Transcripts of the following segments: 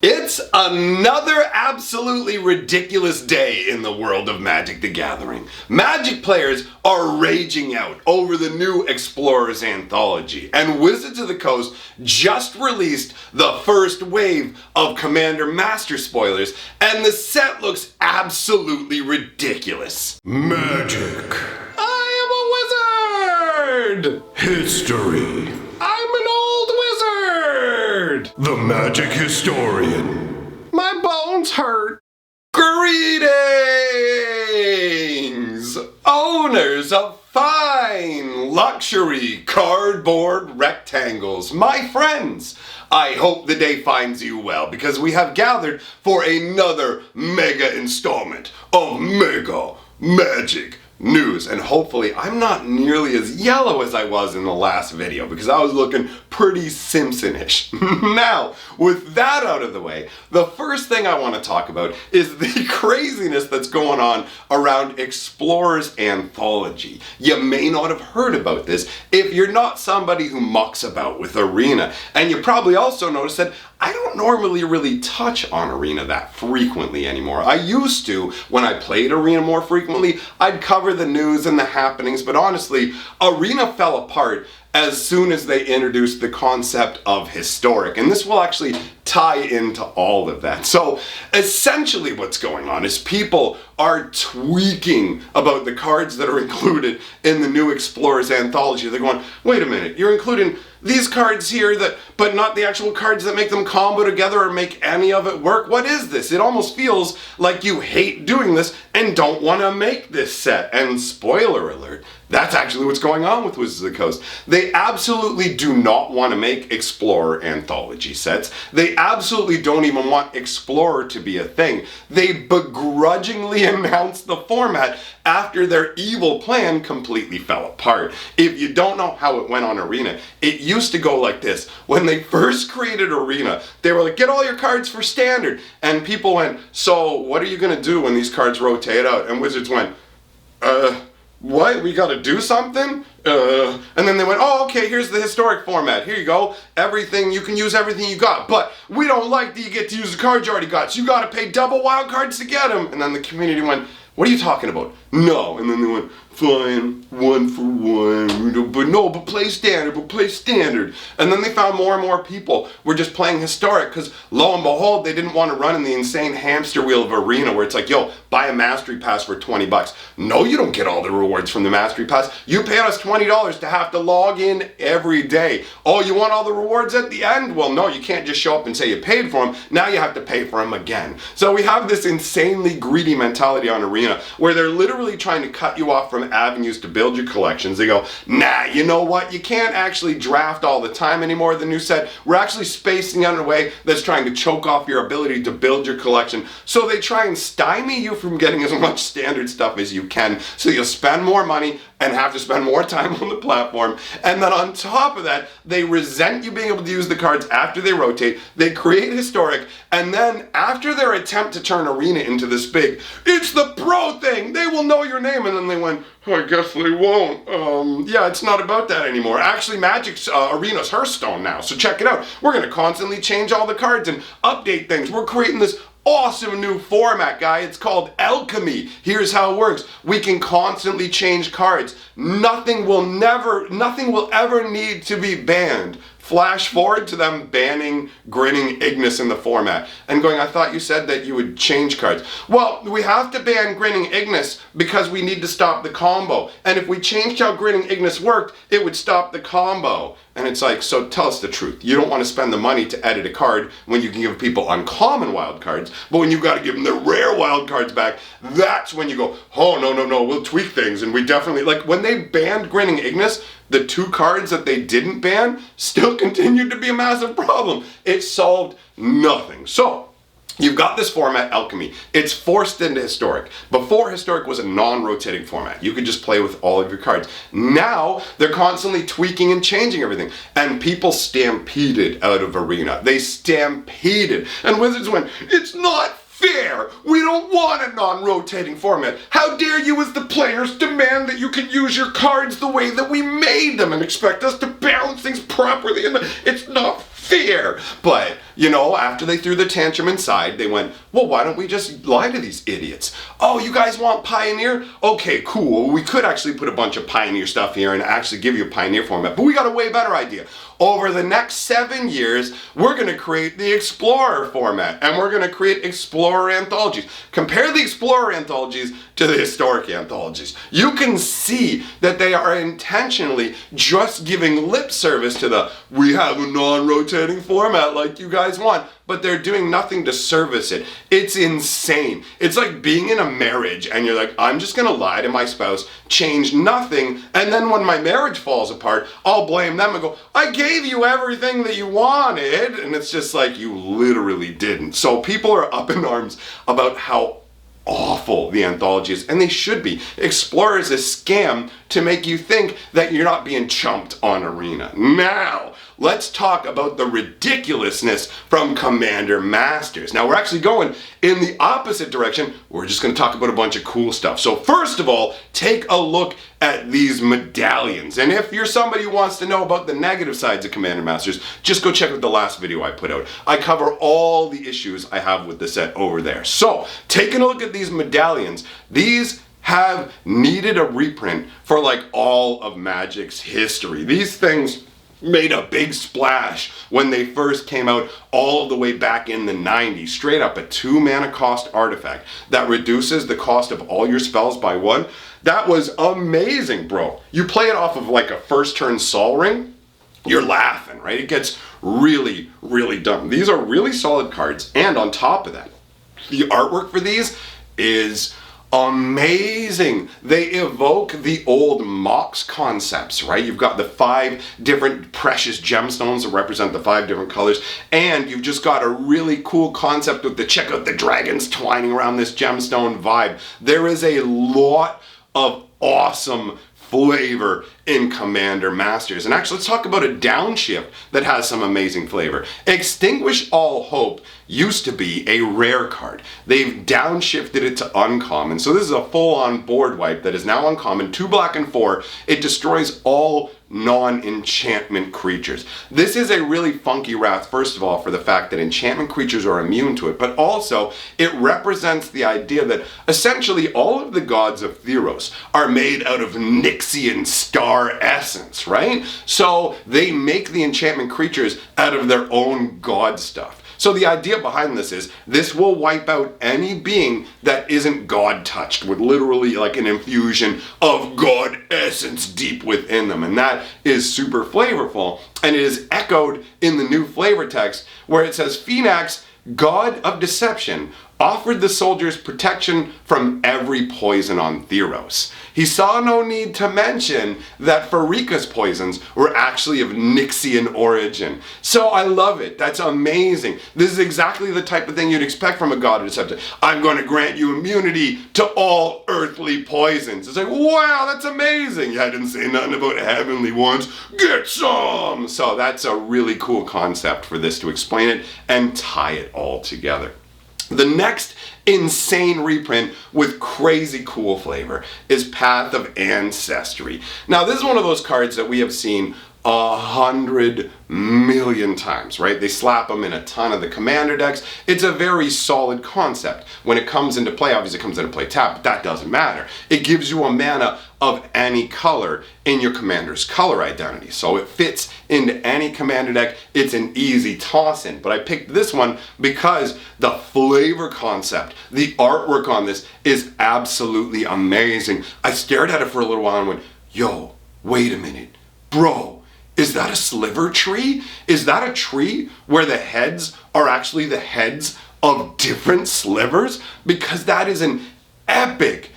It's another absolutely ridiculous day in the world of Magic the Gathering. Magic players are raging out over the new Explorers Anthology, and Wizards of the Coast just released the first wave of Commander Master spoilers, and the set looks absolutely ridiculous. Magic. I am a wizard! History. I'm an old wizard! The Magic Historian. My bones hurt. Greetings, owners of fine luxury cardboard rectangles, my friends. I hope the day finds you well because we have gathered for another mega installment of Mega Magic News, and hopefully I'm not nearly as yellow as I was in the last video because I was looking pretty Simpson-ish. Now, with that out of the way, the first thing I want to talk about is the craziness that's going on around Explorers Anthology. You may not have heard about this if you're not somebody who mucks about with Arena, and you probably also noticed that I don't normally really touch on Arena that frequently anymore. I used to when I played Arena more frequently. I'd cover the news and the happenings, but honestly, Arena fell apart as soon as they introduced the concept of historic, and this will actually tie into all of that. So essentially what's going on is people are tweaking about the cards that are included in the new Explorers Anthology. They're going, wait a minute, you're including these cards here but not the actual cards that make them combo together or make any of it work? What is this? It almost feels like you hate doing this and don't want to make this set. And spoiler alert, that's actually what's going on with Wizards of the Coast. They absolutely do not want to make Explorer Anthology sets. They absolutely don't even want Explorer to be a thing. They begrudgingly announced the format after their evil plan completely fell apart. If you don't know how it went on Arena, it used to go like this. When they first created Arena, they were like, get all your cards for standard. And people went, so what are you going to do when these cards rotate out? And Wizards went, what? We gotta do something? And then they went, oh, okay, here's the historic format. Here you go. Everything, you can use everything you got. But we don't like that you get to use the cards you already got. So you gotta pay double wild cards to get them. And then the community went, what are you talking about? No. And then they went, fine, one for one. But play standard. And then they found more and more people were just playing historic because lo and behold, they didn't want to run in the insane hamster wheel of Arena where it's like, yo, buy a mastery pass for 20 bucks. No, you don't get all the rewards from the mastery pass. You pay us $20 to have to log in every day. Oh, you want all the rewards at the end? Well, no, you can't just show up and say you paid for them. Now you have to pay for them again. So we have this insanely greedy mentality on Arena where they're literally trying to cut you off from avenues to build your collections. They go, nah, you know what? You can't actually draft all the time anymore. The new set, we're actually spacing out in a way that's trying to choke off your ability to build your collection. So they try and stymie you from getting as much standard stuff as you can. So you'll spend more money and have to spend more time on the platform. And then on top of that, they resent you being able to use the cards after they rotate. They create historic. And then after their attempt to turn Arena into this big, it's the pro thing, they will know your name. And then they went, I guess they won't. Yeah, it's not about that anymore. Actually, Magic's Arena's Hearthstone now, so check it out. We're going to constantly change all the cards and update things. We're creating this awesome new format, guy. It's called Alchemy. Here's how it works. We can constantly change cards. Nothing will ever need to be banned. Flash forward to them banning Grinning Ignis in the format and going, I thought you said that you would change cards. Well, we have to ban Grinning Ignis because we need to stop the combo. And if we changed how Grinning Ignis worked, it would stop the combo. And it's like, so tell us the truth. You don't want to spend the money to edit a card when you can give people uncommon wild cards, but when you've got to give them the rare wild cards back, that's when you go, oh, no, we'll tweak things. And we definitely, like when they banned Grinning Ignis, the two cards that they didn't ban still continued to be a massive problem. It solved nothing. So you've got this format, Alchemy. It's forced into Historic. Before, Historic was a non-rotating format. You could just play with all of your cards. Now, they're constantly tweaking and changing everything. And people stampeded out of Arena. They stampeded. And Wizards went, it's not fair. We don't want a non-rotating format. How dare you as the players demand that you can use your cards the way that we made them and expect us to balance things properly? And it's not fair. fear. But, you know, after they threw the tantrum inside, they went, well, why don't we just lie to these idiots? Oh, you guys want Pioneer? Okay, cool. We could actually put a bunch of Pioneer stuff here and actually give you a Pioneer format, but we got a way better idea. Over the next 7 years, we're going to create the Explorer format, and we're going to create Explorer anthologies. Compare the Explorer anthologies to the historic anthologies. You can see that they are intentionally just giving lip service to the, we have a non-rotating format like you guys want, but they're doing nothing to service it. It's insane. It's like being in a marriage and you're like, I'm just gonna lie to my spouse, change nothing, and then when my marriage falls apart, I'll blame them and go, I gave you everything that you wanted, and it's just like, you literally didn't. So people are up in arms about how awful the anthology is, and they should be. Explorer is a scam to make you think that you're not being chumped on Arena. Now, let's talk about the ridiculousness from Commander Masters. Now, we're actually going in the opposite direction. We're just going to talk about a bunch of cool stuff. So first of all, take a look at these medallions. And if you're somebody who wants to know about the negative sides of Commander Masters, just go check out the last video I put out. I cover all the issues I have with the set over there. So, taking a look at these medallions, these have needed a reprint for like all of Magic's history. These things made a big splash when they first came out all the way back in the 90s. Straight up a 2 mana cost artifact that reduces the cost of all your spells by 1. That was amazing, bro. You play it off of like a first turn Sol Ring, you're laughing, right? It gets really, really dumb. These are really solid cards, and on top of that, the artwork for these is amazing. They evoke the old Mox concepts, right? You've got the 5 different precious gemstones that represent the 5 different colors, and you've just got a really cool concept with the check out the dragons twining around this gemstone vibe. There is a lot of awesome flavor in Commander Masters. And actually, let's talk about a downshift that has some amazing flavor. Extinguish All Hope used to be a rare card. They've downshifted it to uncommon. So this is a full-on board wipe that is now uncommon. 2 black and 4. It destroys all non-enchantment creatures. This is a really funky wrath, first of all, for the fact that enchantment creatures are immune to it, but also it represents the idea that essentially all of the gods of Theros are made out of Nyxian star essence, right? So they make the enchantment creatures out of their own god stuff. So the idea behind this is, this will wipe out any being that isn't God touched, with literally like an infusion of God essence deep within them. And that is super flavorful. And it is echoed in the new flavor text where it says, Phoenix, God of Deception, offered the soldiers protection from every poison on Theros. He saw no need to mention that Pharika's poisons were actually of Nyxian origin. So I love it. That's amazing. This is exactly the type of thing you'd expect from a god of deception. I'm going to grant you immunity to all earthly poisons. It's like, wow, that's amazing. Yeah, I didn't say nothing about heavenly ones. Get some! So that's a really cool concept for this to explain it and tie it all together. The next insane reprint with crazy cool flavor is Path of Ancestry. Now, this is one of those cards that we have seen 100 million times, right? They slap them in a ton of the commander decks. It's a very solid concept. When it comes into play, obviously it comes into play tap, but that doesn't matter. It gives you a mana of any color in your commander's color identity. So it fits into any commander deck. It's an easy toss in, but I picked this one because the flavor concept, the artwork on this is absolutely amazing. I stared at it for a little while and went, yo, wait a minute, bro. Is that a sliver tree? Is that a tree where the heads are actually the heads of different slivers? Because that is an epic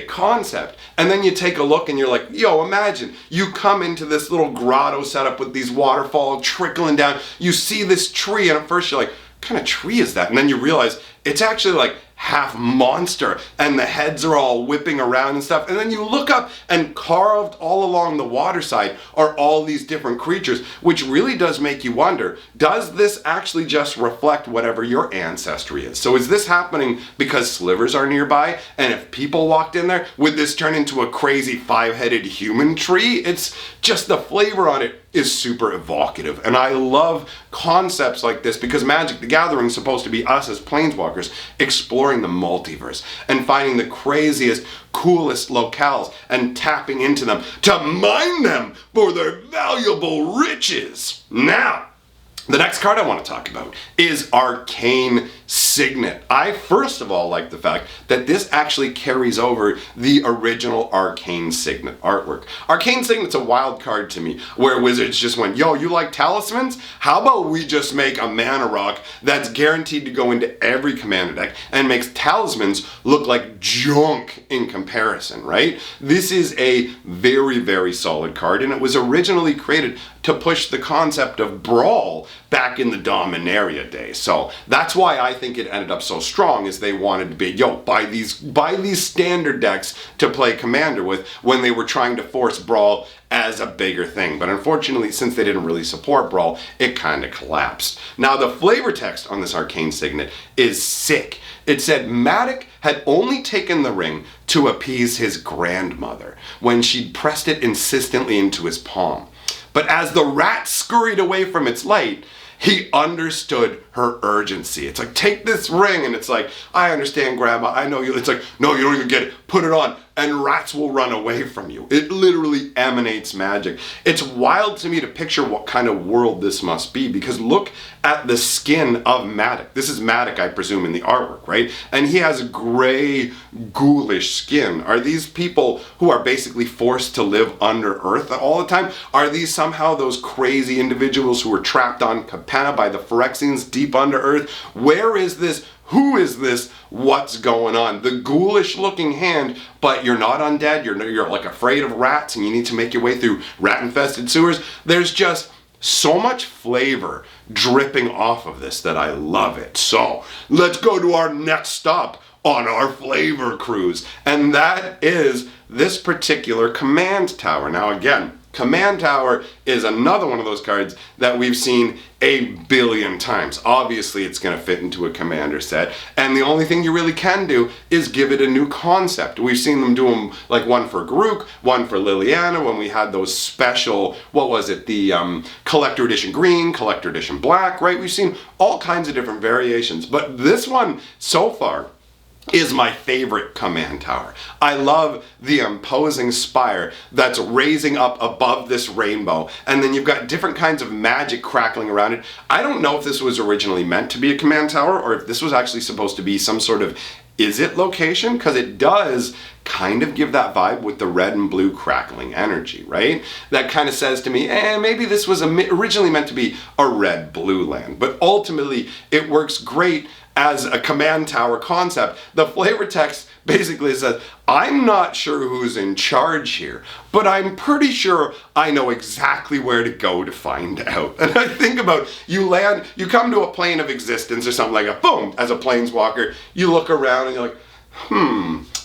concept. And then you take a look and you're like, yo, imagine you come into this little grotto setup with these waterfalls trickling down. You see this tree and at first you're like, what kind of tree is that? And then you realize it's actually like half monster, and the heads are all whipping around and stuff. And then you look up, and carved all along the water side are all these different creatures, which really does make you wonder, does this actually just reflect whatever your ancestry is? So is this happening because slivers are nearby? And if people walked in there, would this turn into a crazy 5-headed human tree? It's just the flavor on it is super evocative. And I love concepts like this because Magic the Gathering is supposed to be us as planeswalkers exploring the multiverse and finding the craziest, coolest locales and tapping into them to mine them for their valuable riches. Now, the next card I want to talk about is Arcane Signet. I first of all like the fact that this actually carries over the original Arcane Signet artwork. Arcane Signet's a wild card to me, where Wizards just went, yo, you like talismans? How about we just make a mana rock that's guaranteed to go into every commander deck and makes talismans look like junk in comparison, right? This is a very, very solid card, and it was originally created to push the concept of Brawl back in the Dominaria days. So that's why I think it ended up so strong, is they wanted to be, yo, buy these standard decks to play Commander with when they were trying to force Brawl as a bigger thing. But unfortunately, since they didn't really support Brawl, it kind of collapsed. Now, the flavor text on this Arcane Signet is sick. It said Matic had only taken the ring to appease his grandmother when she'd pressed it insistently into his palm. But as the rat scurried away from its light, he understood her urgency. It's like, take this ring. And it's like, I understand, Grandma. I know you. It's like, no, you don't even get it. Put it on. And rats will run away from you. It literally emanates magic. It's wild to me to picture what kind of world this must be, because look at the skin of Matic. This is Matic, I presume, in the artwork, right? And he has gray, ghoulish skin. Are these people who are basically forced to live under earth all the time? Are these somehow those crazy individuals who were trapped on Capenna by the Phyrexians deep under earth? Where is this? Who is this? What's going on? The ghoulish looking hand, but you're not undead. You're like afraid of rats and you need to make your way through rat infested sewers. There's just so much flavor dripping off of this that I love it. So let's go to our next stop on our flavor cruise. And that is this particular command tower. Now again, Command Tower is another one of those cards that we've seen a billion times. Obviously, it's going to fit into a commander set, and the only thing you really can do is give it a new concept. We've seen them do them, like one for Garruk, one for Liliana, when we had those special, what was it, the Collector Edition Green, Collector Edition Black, right? We've seen all kinds of different variations, but this one, so far, is my favorite command tower. I love the imposing spire that's raising up above this rainbow, and then you've got different kinds of magic crackling around it. I don't know if this was originally meant to be a command tower or if this was actually supposed to be some sort of is-it location, because it does kind of give that vibe with the red and blue crackling energy, right? That kind of says to me, maybe this was originally meant to be a red-blue land, but ultimately it works great as a command tower concept. The flavor text basically says, I'm not sure who's in charge here, but I'm pretty sure I know exactly where to go to find out. And I think about, you come to a plane of existence or something like that, boom, as a planeswalker, you look around and you're like,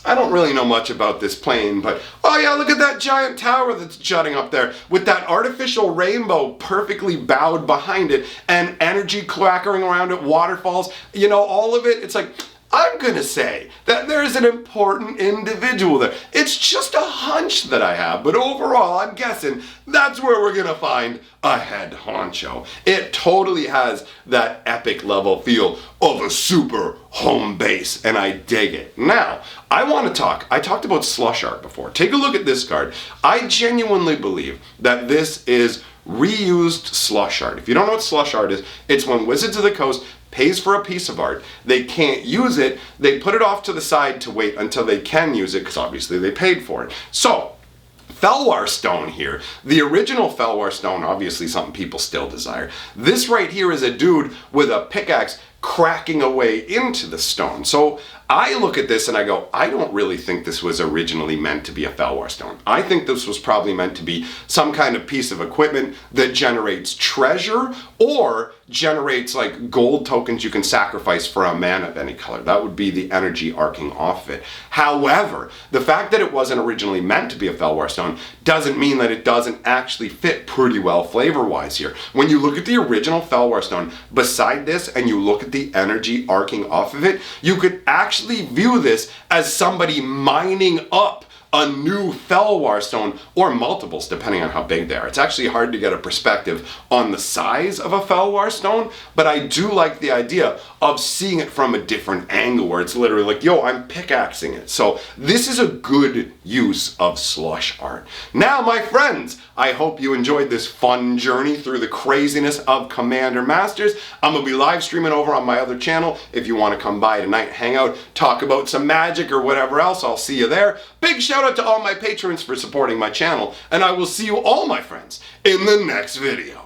I don't really know much about this plane, but oh yeah, look at that giant tower that's jutting up there with that artificial rainbow perfectly bowed behind it and energy clackering around it, waterfalls, you know, all of it. It's like, I'm gonna say that there's an important individual there. It's just a hunch that I have, but overall, I'm guessing that's where we're gonna find a head honcho. It totally has that epic level feel of a super home base, and I dig it. Now, I talked about Slush Art before. Take a look at this card. I genuinely believe that this is reused Slush Art. If you don't know what Slush Art is, it's when Wizards of the Coast pays for a piece of art, they can't use it, they put it off to the side to wait until they can use it, because obviously they paid for it. So, Felwar Stone here, the original Felwar Stone, obviously something people still desire. This right here is a dude with a pickaxe cracking away into the stone. So I look at this and I go, I don't really think this was originally meant to be a Felwar stone. I think this was probably meant to be some kind of piece of equipment that generates treasure or generates like gold tokens you can sacrifice for a mana of any color. That would be the energy arcing off of it. However, the fact that it wasn't originally meant to be a Felwar stone doesn't mean that it doesn't actually fit pretty well flavor-wise here. When you look at the original Felwar stone beside this and you look at the energy arcing off of it, you could actually view this as somebody mining up a new Felwar stone, or multiples depending on how big they are. It's actually hard to get a perspective on the size of a Felwar stone, but I do like the idea of seeing it from a different angle where it's literally like, yo, I'm pickaxing it. So this is a good use of slush art. Now, my friends, I hope you enjoyed this fun journey through the craziness of Commander Masters. I'm gonna be live streaming over on my other channel. If you want to come by tonight, hang out, talk about some magic or whatever else, I'll see you there. Big shout out to all my patrons for supporting my channel, and I will see you all, my friends, in the next video.